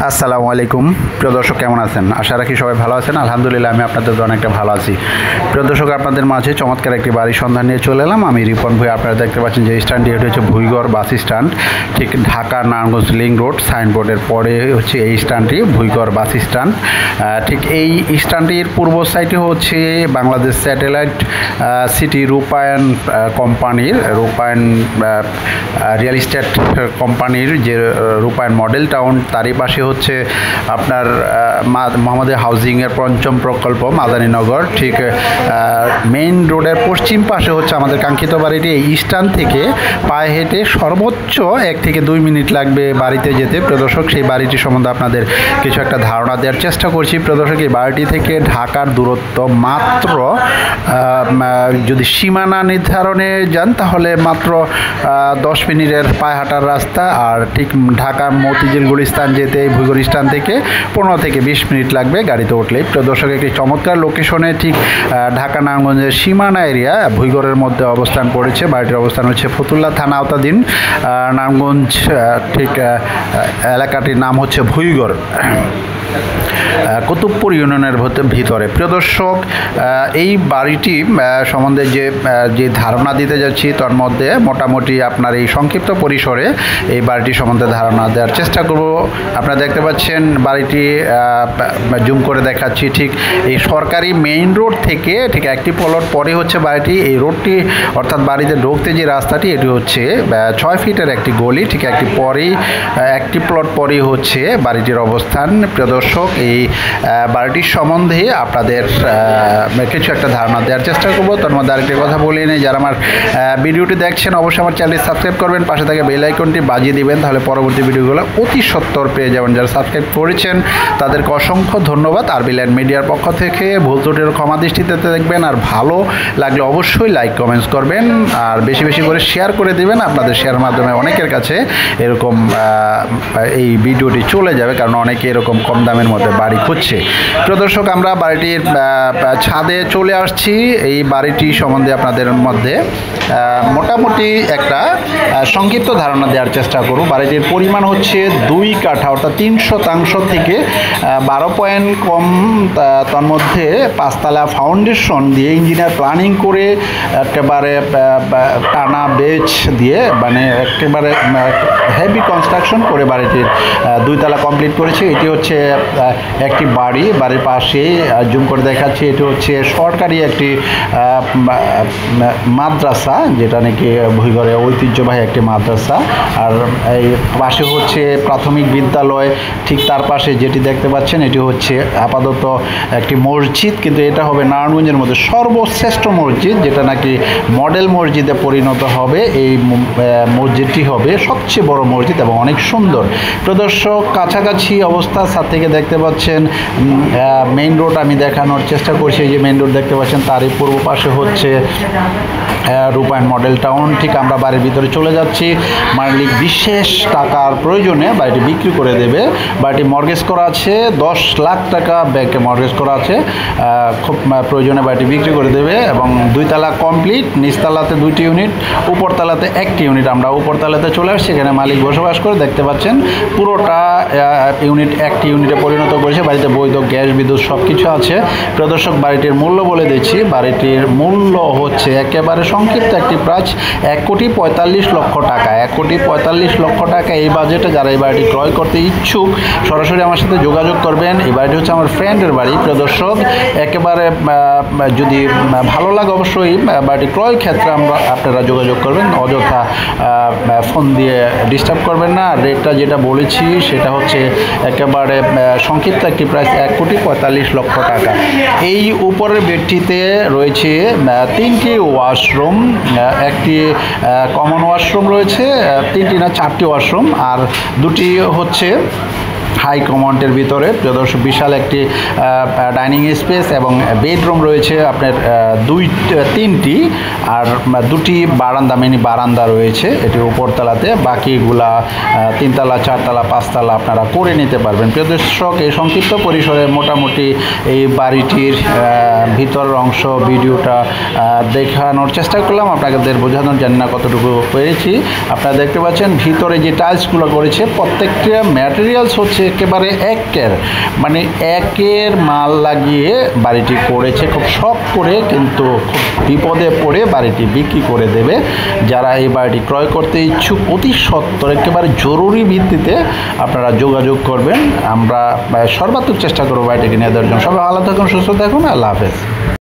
আসসালামু আলাইকুম। প্রিয় দর্শক, কেমন আছেন? আশা রাখি সবাই ভালো আছেন। আলহামদুলিল্লাহ, আমি আপনাদের অনেকটা ভালো আছি। প্রিয় দর্শক, আপনাদের মাঝে চমৎকার একটি বাড়ির সন্ধান নিয়ে চলে এলাম। আমি রিপন ভুঁইয়া। আপনারা দেখতে পাচ্ছেন যে স্ট্যান্ডটি, এটি হচ্ছে ভুঁইগড় বাস স্ট্যান্ড, ঠিক ঢাকা নারায়ণগঞ্জ লিংক রোড সাইনবোর্ডের পরে হচ্ছে এই স্ট্যান্ডটি, ভুঁইগড় বাস স্ট্যান্ড। ঠিক এই স্ট্যান্ডটির পূর্ব সাইডে হচ্ছে বাংলাদেশ স্যাটেলাইট সিটি রূপায়ণ কোম্পানির, রূপায়ণ রিয়েল এস্টেট কোম্পানির যে রূপায়ণ মডেল টাউন, তারই পাশে হচ্ছে আপনার মোহাম্মদ হাউজিংয়ের পঞ্চম প্রকল্প মাদানীনগর। ঠিক মেইন রোডের পশ্চিম পাশে হচ্ছে আমাদের কাঙ্ক্ষিত বাড়িটি। এই স্ট্যান্ড থেকে পায়ে হেঁটে সর্বোচ্চ 1 থেকে 2 মিনিট লাগবে বাড়িতে যেতে। প্রিয় দর্শক, সেই বাড়িটি সম্বন্ধে আপনাদের কিছু একটা ধারণা দেওয়ার চেষ্টা করছি। প্রিয় দর্শক, এই বাড়িটি থেকে ঢাকার দূরত্ব মাত্র, যদি সীমানা নির্ধারণে যান তাহলে মাত্র 10 মিনিটের পায়ে হাঁটার রাস্তা। আর ঠিক ঢাকা মতিঝিল গুলিস্তান যেতে এই ভুঁইগড় স্ট্যান্ড থেকে 15 থেকে 20 মিনিট লাগবে গাড়িতে উঠলেই। প্রিয় দর্শক, একটি চমৎকার লোকেশনে ঠিক ঢাকা নারায়ণগঞ্জের সীমানা এরিয়া ভুঁইগড়ের মধ্যে অবস্থান করেছে। বাড়িটির অবস্থান হচ্ছে ফতুল্লা থানা আওতাধীন নারায়ণগঞ্জ। ঠিক এলাকাটির নাম হচ্ছে ভুঁইগড়, কুতুবপুর ইউনিয়নের ভিতরে। প্রিয় দর্শক, এই বাড়িটি সম্বন্ধে যে ধারণা দিতে যাচ্ছি তার মধ্যে মোটামুটি আপনার এই সংক্ষিপ্ত পরিসরে এই বাড়িটি সম্বন্ধে ধারণা দেওয়ার চেষ্টা করব। আপনারা দেখতে পাচ্ছেন বাড়িটি, জুম করে দেখাচ্ছি, ঠিক এই সরকারি মেইন রোড থেকে ঠিক একটি প্লট পরে হচ্ছে বাড়িটি। এই রোডটি অর্থাৎ বাড়িতে ঢুকতে যে রাস্তাটি, এটি হচ্ছে 6 ফিটের একটি গলি। ঠিক একটি প্লট পরেই হচ্ছে বাড়িটির অবস্থান। প্রিয় দর্শক, এই বাড়িটির সম্বন্ধে আপনাদের কিছু একটা ধারণা দেওয়ার চেষ্টা করবো। তার মধ্যে আরেকটি কথা বলে নিই, যারা আমার ভিডিওটি দেখছেন অবশ্যই আমার চ্যানেলটি সাবস্ক্রাইব করবেন, পাশে থেকে বেল আইকনটি বাজিয়ে দিবেন, তাহলে পরবর্তী ভিডিওগুলো অতি সত্বর পেয়ে যাবেন। যারা সাবস্ক্রাইব করেছেন তাদেরকে অসংখ্য ধন্যবাদ। আরবি ল্যান্ড মিডিয়ার পক্ষ থেকে ভুল ত্রুটির ক্ষমা দৃষ্টিতে দেখবেন। আর ভালো লাগলে অবশ্যই লাইক কমেন্টস করবেন, আর বেশি বেশি করে শেয়ার করে দিবেন। আপনাদের শেয়ারের মাধ্যমে অনেকের কাছে এরকম এই ভিডিওটি চলে যাবে, কারণ অনেকে এরকম কম দামের মধ্যে বাড়ি খুঁজছে। প্রিয় দর্শক, আমরা বাড়িটির ছাদে চলে আসছি। এই বাড়িটি সম্বন্ধে আপনাদের মধ্যে মোটামুটি একটা সংক্ষিপ্ত ধারণা দেওয়ার চেষ্টা করব। বাড়িটির পরিমাণ হচ্ছে 2 কাঠা, অর্থাৎ 3 শতাংশ থেকে 12 পয়েন্ট কম। তার মধ্যে 5 তলা ফাউন্ডেশন দিয়ে ইঞ্জিনিয়ার প্ল্যানিং করে একেবারে টানা বেচ দিয়ে, মানে একেবারে হেভি কনস্ট্রাকশন করে বাড়িটির 2 তলা কমপ্লিট করেছে। এটি হচ্ছে একটি বাড়ির পাশে জুম করে দেখাচ্ছি, এটি হচ্ছে সরকারি একটি মাদ্রাসা, যেটা নাকি ভুঁইগড়ে ঐতিহ্যবাহী একটি মাদ্রাসা। আর এই পাশে হচ্ছে প্রাথমিক বিদ্যালয়। ঠিক তার পাশে যেটি দেখতে পাচ্ছেন, এটি হচ্ছে আপাতত একটি মসজিদ, কিন্তু এটা হবে নারায়ণগঞ্জের মধ্যে সর্বশ্রেষ্ঠ মসজিদ, যেটা নাকি মডেল মসজিদে পরিণত হবে। এই মসজিদটি হবে সবচেয়ে বড় মসজিদ এবং অনেক সুন্দর। প্রদর্শক, কাছাকাছি অবস্থা ছাদ থেকে দেখতে পাচ্ছেন মেইন রোড। আমি দেখানোর চেষ্টা করছি, এই যে মেইন রোড দেখতে পাচ্ছেন, তারই পূর্ব পাশে হচ্ছে রূপায়ণ মডেল টাউন। ঠিক আমরা বাড়ির ভিতরে চলে যাচ্ছি। মালিক বিশেষ টাকার প্রয়োজনে বাড়িটি বিক্রি করে দেবে। বাড়িটি মর্গেজ করা আছে, 10 লাখ টাকা ব্যাংকে মর্গেজ করা আছে। খুব প্রয়োজনে বাড়িটি বিক্রি করে দেবে এবং 2 তলা কমপ্লিট, নিচতলাতে 2টি ইউনিট, উপরতলাতে 1টি ইউনিট। আমরা উপরতলাতে চলে আসছি, এখানে মালিক বসবাস করে। দেখতে পাচ্ছেন পুরোটা ইউনিট 1টি ইউনিটে পরিণত করেছে। বাড়িতে বৈধ গ্যাস বিদ্যুৎ সব কিছু আছে। প্রদর্শক, বাড়িটির মূল্য বলে দিচ্ছি। বাড়িটির মূল্য হচ্ছে একেবারে সংক্ষিপ্ত একটি প্রাইস 1,45,00,000 টাকা। 1,45,00,000 টাকা এই বাজেটে যারা এই বাড়িটি ক্রয় করতে ইচ্ছুক সরাসরি আমার সাথে যোগাযোগ করবেন। এই বাড়িটি হচ্ছে আমার ফ্রেন্ডের বাড়ি। প্রদর্শক, একেবারে যদি ভালো লাগে অবশ্যই বাড়িটি ক্রয় ক্ষেত্রে আপনারা যোগাযোগ করবেন, অযথা ফোন দিয়ে ডিস্টার্ব করবেন না। রেটটা যেটা বলেছি সেটা হচ্ছে একেবারে সংক্ষিপ্ত একটি প্রাইস 1,45,00,000 টাকা। এই উপরের বেডটিতে রয়েছে 3টি ওয়াশরুম, একটি কমন ওয়াশরুম রয়েছে, 3টি না 4টি ওয়াশরুম, আর 2টি হচ্ছে হাই কমান্ডের ভিতরে। প্রদর্শক, বিশাল একটি ডাইনিং স্পেস এবং বেডরুম রয়েছে আপনার 3টি, আর 2টি বারান্দা, মিনি বারান্দা রয়েছে এটি উপরতলাতে। বাকিগুলা 3 তলা 4 তলা 5 তলা আপনারা করে নিতে পারবেন। প্রিয় দর্শক, এই সংক্ষিপ্ত পরিসরে মোটামুটি এই বাড়িটির ভিতরের অংশ ভিডিওটা দেখানোর চেষ্টা করলাম। আপনাদের বোঝানোর, জানি না কতটুকু পেরেছি। আপনারা দেখতে পাচ্ছেন ভিতরে যে টাইলসগুলো করেছে প্রত্যেকটা ম্যাটেরিয়ালস হচ্ছে একেবারে একের মানে একের মাল লাগিয়ে বাড়িটি করেছে, খুব শখ করে, কিন্তু খুব বিপদে পড়ে বাড়িটি বিক্রি করে দেবে। যারা এই বাড়িটি ক্রয় করতে ইচ্ছুক অতি সত্বর একেবারে জরুরি ভিত্তিতে আপনারা যোগাযোগ করবেন। আমরা সর্বাত্মক চেষ্টা করবো বাড়িটিকে নিয়ে দেওয়ার জন্য। সবাই ভালো থাকুন, সুস্থ থাকুন, আল্লাহ হাফেজ।